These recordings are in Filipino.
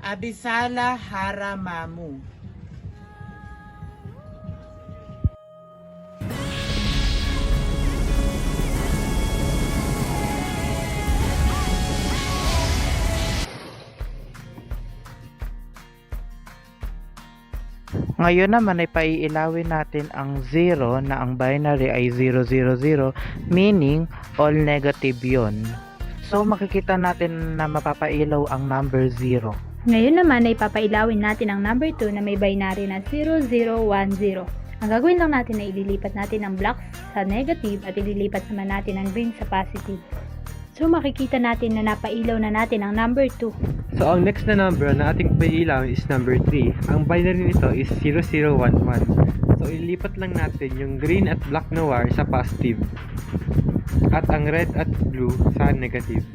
Abisala Haramamu. Ngayon naman ay paiilawin natin ang 0 na ang binary ay 000, meaning all negative yon. So makikita natin na mapapailaw ang number 0. Ngayon naman ay papailawin natin ang number 2 na may binary na 0010. Ang gagawin lang natin ay ililipat natin ang black sa negative at ililipat naman natin ang green sa positive. So makikita natin na napailaw na natin ang number 2. So ang next na number na ating pailaw is number 3. Ang binary nito is 0011. So ilipat lang natin yung green at black na wire sa positive at ang red at blue sa negative.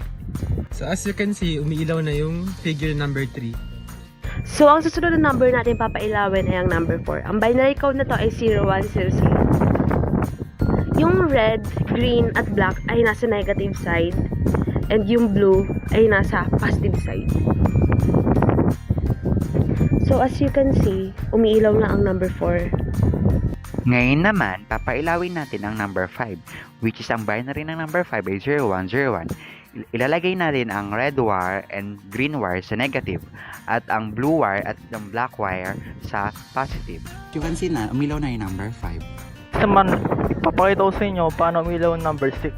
So as you can see, umiilaw na yung figure number 3. So, ang susunod na number natin papailawin ay ang number 4. Ang binary code na to ay 0100. Yung red, green, at black ay nasa negative side and yung blue ay nasa positive side. So, as you can see, umiilaw na ang number 4. Ngayon naman, papailawin natin ang number 5, which is ang binary ng number 5 ay 0101. Ilalagay natin ang red wire and green wire sa negative at ang blue wire at ang black wire sa positive. You can see na, umilaw na yung number 5. Naman, ipapakita ko sa inyo paano umilaw ang number 6.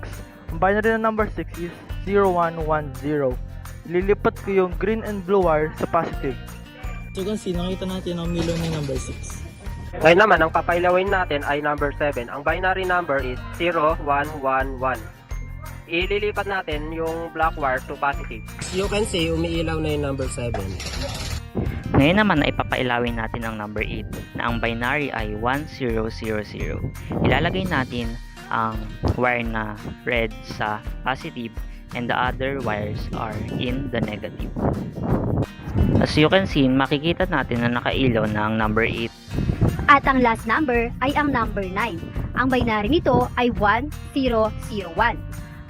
Ang binary ng number 6 is 0110. Ililipat ko yung green and blue wire sa positive. So you can see, nakita natin ang umilaw na number 6. Ngayon naman, ang papailawin natin ay number 7. Ang binary number is 0111. Ililipat natin yung black wire to positive. You can see, umiilaw na yung number 7. Ngayon naman ay papailawin natin ang number 8 na ang binary ay 1000. Ilalagay natin ang wire na red sa positive and the other wires are in the negative. As you can see, makikita natin na nakailaw na ang number 8. At ang last number ay ang number 9. Ang binary nito ay 1001.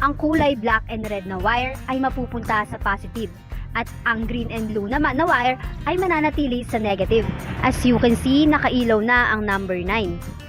Ang kulay black and red na wire ay mapupunta sa positive at ang green and blue naman na wire ay mananatili sa negative. As you can see, nakailaw na ang number 9.